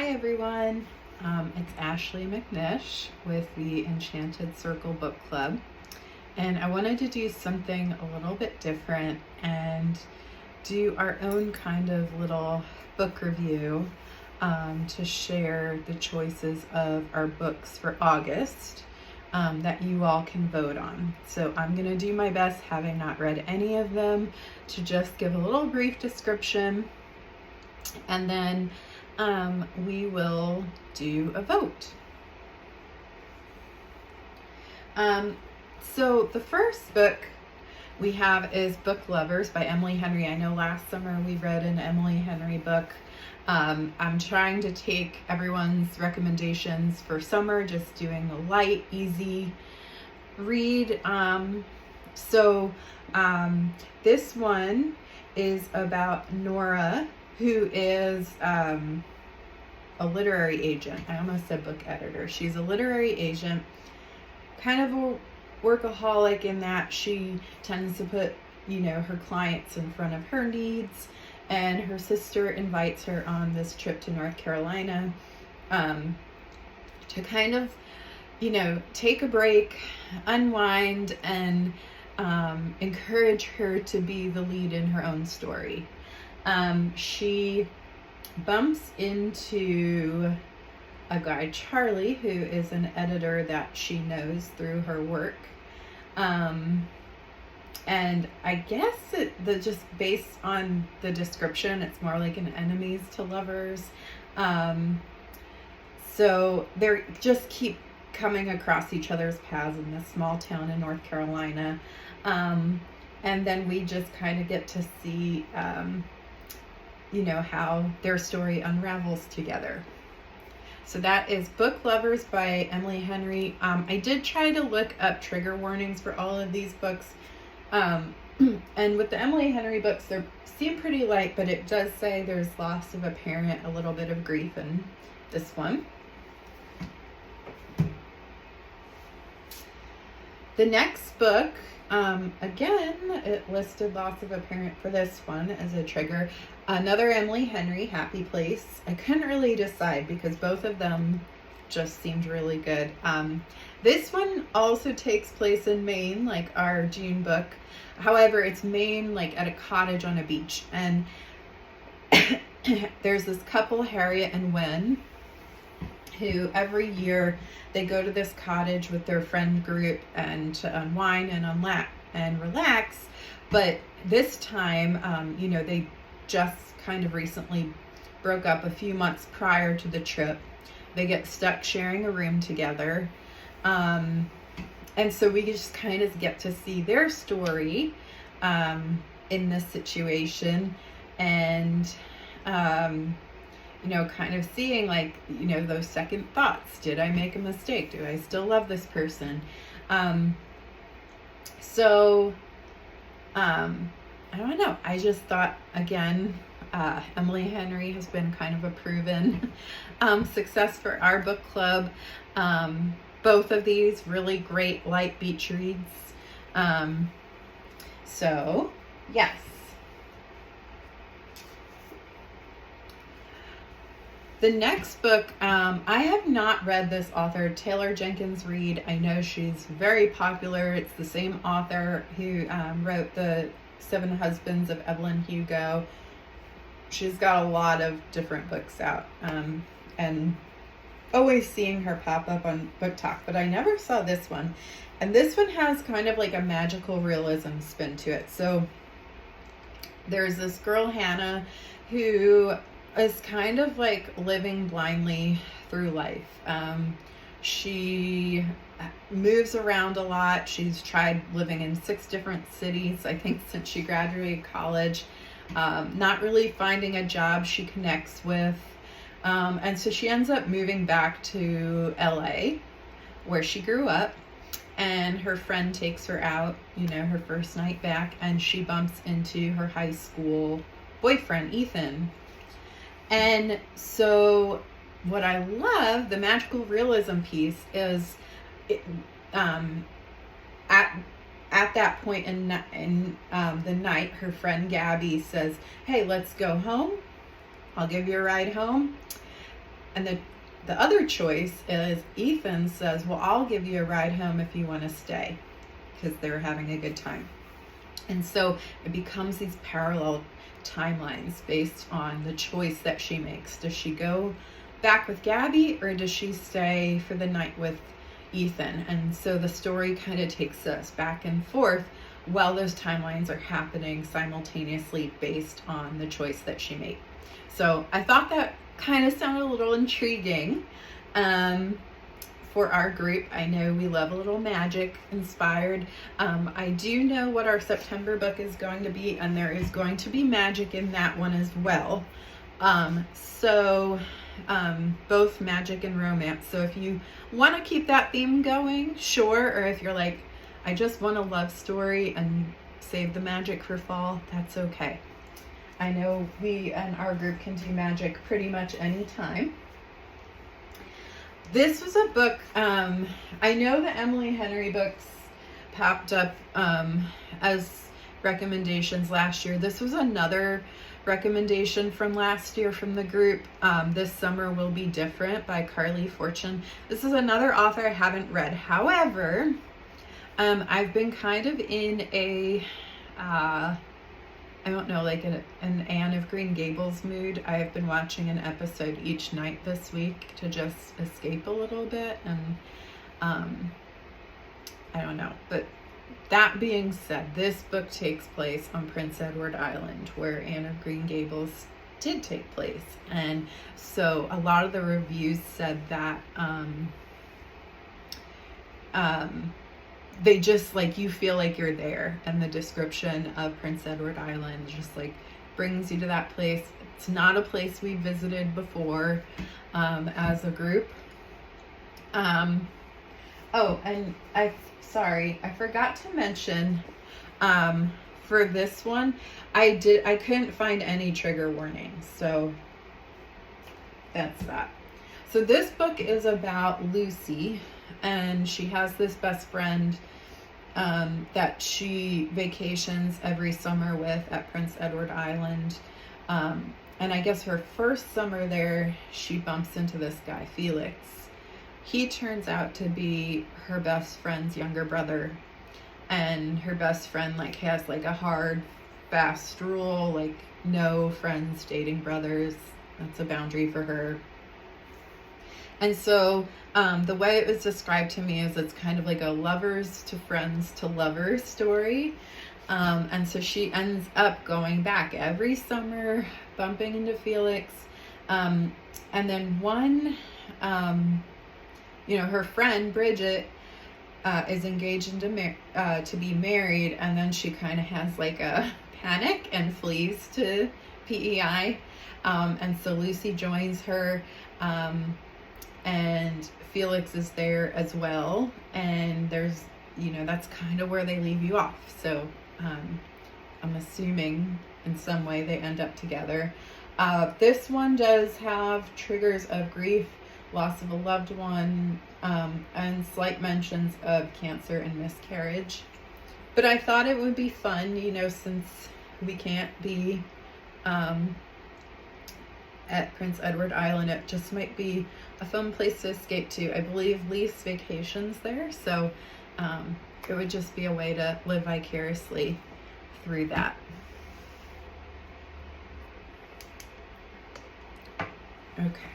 Hi everyone, it's Ashley McNish with the Enchanted Circle Book Club, and I wanted to do something a little bit different and do our own kind of little book review to share the choices of our books for August that you all can vote on. So I'm going to do my best, having not read any of them, to just give a little brief description, and then we will do a vote. So the first book we have is Book Lovers by Emily Henry. I know last summer we read an Emily Henry book. I'm trying to take everyone's recommendations for summer, just doing a light, easy read. This one is about Nora, who is a literary agent. I almost said book editor. She's a literary agent, kind of a workaholic in that she tends to put, her clients in front of her needs. And her sister invites her on this trip to North Carolina to kind of, take a break, unwind, and encourage her to be the lead in her own story. She bumps into a guy, Charlie, who is an editor that she knows through her work. And I guess just based on the description, it's more like an enemies to lovers. So they just keep coming across each other's paths in this small town in North Carolina. And then we just kind of get to see how their story unravels together. So that is Book Lovers by Emily Henry. I did try to look up trigger warnings for all of these books. And with the Emily Henry books, they seem pretty light, but it does say there's loss of a parent, a little bit of grief in this one. The next book, again, it listed loss of a parent for this one as a trigger. Another Emily Henry, Happy Place. I couldn't really decide because both of them just seemed really good. This one also takes place in Maine, like our June book. However, it's Maine, like at a cottage on a beach. And there's this couple, Harriet and Wen, who every year they go to this cottage with their friend group and to unwind and relax. But this time, they just kind of recently broke up a few months prior to the trip. They get stuck sharing a room together. And so we just kind of get to see their story in this situation, and kind of seeing those second thoughts. Did I make a mistake? Do I still love this person? I don't know. I just thought, again, Emily Henry has been kind of a proven success for our book club. Both of these really great light beach reads. Yes. The next book, I have not read this author, Taylor Jenkins Reid. I know she's very popular. It's the same author who wrote The Seven Husbands of Evelyn Hugo. She's got a lot of different books out, and always seeing her pop up on Book Talk, but I never saw this one. And this one has kind of like a magical realism spin to it. So there's this girl, Hannah, who is kind of like living blindly through life. She moves around a lot. She's tried living in 6 different cities, I think, since she graduated college. Not really finding a job she connects with. And so she ends up moving back to LA, where she grew up, and her friend takes her out, her first night back, and she bumps into her high school boyfriend, Ethan. And so what I love, the magical realism piece, is at that point in the night, her friend Gabby says, "Hey, let's go home. I'll give you a ride home." And the other choice is Ethan says, well, I'll give you a ride home if you want to stay, because they're having a good time. And so it becomes these parallel timelines based on the choice that she makes. Does she go back with Gabby, or does she stay for the night with Ethan? And so the story kind of takes us back and forth while those timelines are happening simultaneously based on the choice that she made. So I thought that kind of sounded a little intriguing for our group. I know we love a little magic inspired. I do know what our September book is going to be, and there is going to be magic in that one as well. Both magic and romance. So if you want to keep that theme going, sure. Or if you're like, I just want a love story and save the magic for fall, that's okay. I know we and our group can do magic pretty much any time. This was a book, I know the Emily Henry books popped up as recommendations last year. This was another recommendation from last year from the group. This Summer Will Be Different by Carly Fortune. This is another author I haven't read. However, I've been kind of in a, I don't know, like an Anne of Green Gables mood. I have been watching an episode each night this week to just escape a little bit, and I don't know. But that being said, this book takes place on Prince Edward Island, where Anne of Green Gables did take place. And so a lot of the reviews said that they just, like, you feel like you're there, and the description of Prince Edward Island just like brings you to that place. It's not a place we visited before as a group. Oh, and I forgot to mention for this one, I couldn't find any trigger warnings, so that's that. So this book is about Lucy, and she has this best friend that she vacations every summer with at Prince Edward Island. And I guess her first summer there, she bumps into this guy, Felix. He turns out to be her best friend's younger brother. And her best friend like has like a hard, fast rule, like no friends dating brothers. That's a boundary for her. And so the way it was described to me is it's kind of like a lovers to friends to lovers story. And so she ends up going back every summer, bumping into Felix. And then one, her friend, Bridget, is engaged to be married. And then she kind of has like a panic and flees to PEI. And so Lucy joins her. And Felix is there as well, and there's, that's kind of where they leave you off. So I'm assuming in some way they end up together. This one does have triggers of grief, loss of a loved one, and slight mentions of cancer and miscarriage. But I thought it would be fun, since we can't be at Prince Edward Island, it just might be a fun place to escape to. I believe Lee's vacations there, so it would just be a way to live vicariously through that. Okay.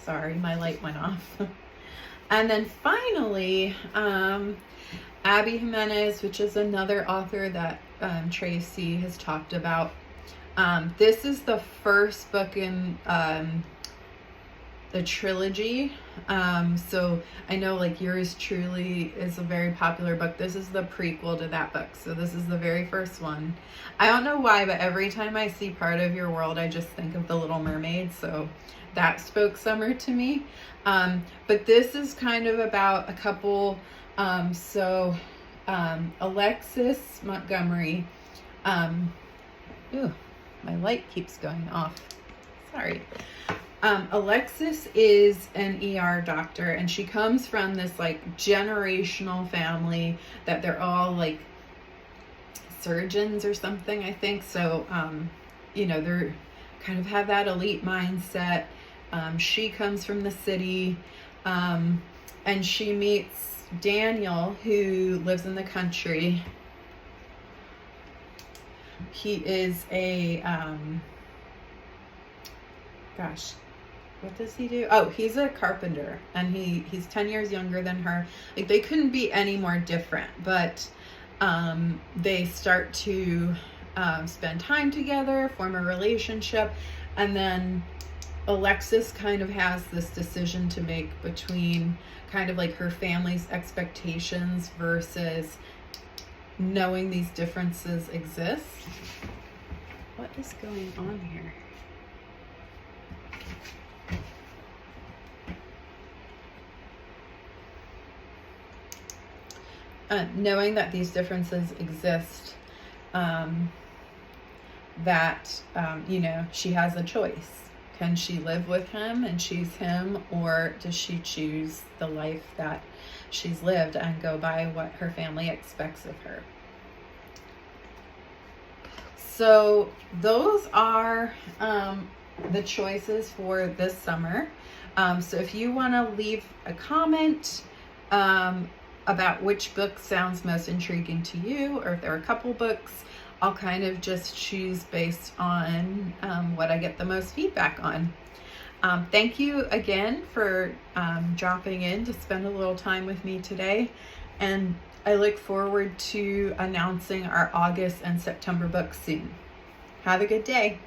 Sorry, my light went off. And then finally, Abby Jimenez, which is another author that Tracy has talked about. This is the first book in the trilogy. So I know like Yours Truly is a very popular book. This is the prequel to that book. So this is the very first one. I don't know why, but every time I see Part of Your World, I just think of The Little Mermaid. So that spoke summer to me. But this is kind of about a couple. Alexis Montgomery. My light keeps going off. Sorry. Alexis is an ER doctor, and she comes from this like generational family that they're all like surgeons or something, I think. So, they're kind of have that elite mindset. She comes from the city, and she meets Daniel, who lives in the country. He is a, gosh, what does he do? Oh, he's a carpenter, and he's 10 years younger than her. Like, they couldn't be any more different, but they start to spend time together, form a relationship, and then Alexis kind of has this decision to make between kind of like her family's expectations versus knowing these differences exist. What is going on here? Knowing that these differences exist, you know, she has a choice. Can she live with him and choose him, or does she choose the life that she's lived and go by what her family expects of her? So those are the choices for this summer. So if you want to leave a comment about which book sounds most intriguing to you, or if there are a couple books, I'll kind of just choose based on what I get the most feedback on. Thank you again for dropping in to spend a little time with me today, and I look forward to announcing our August and September books soon. Have a good day.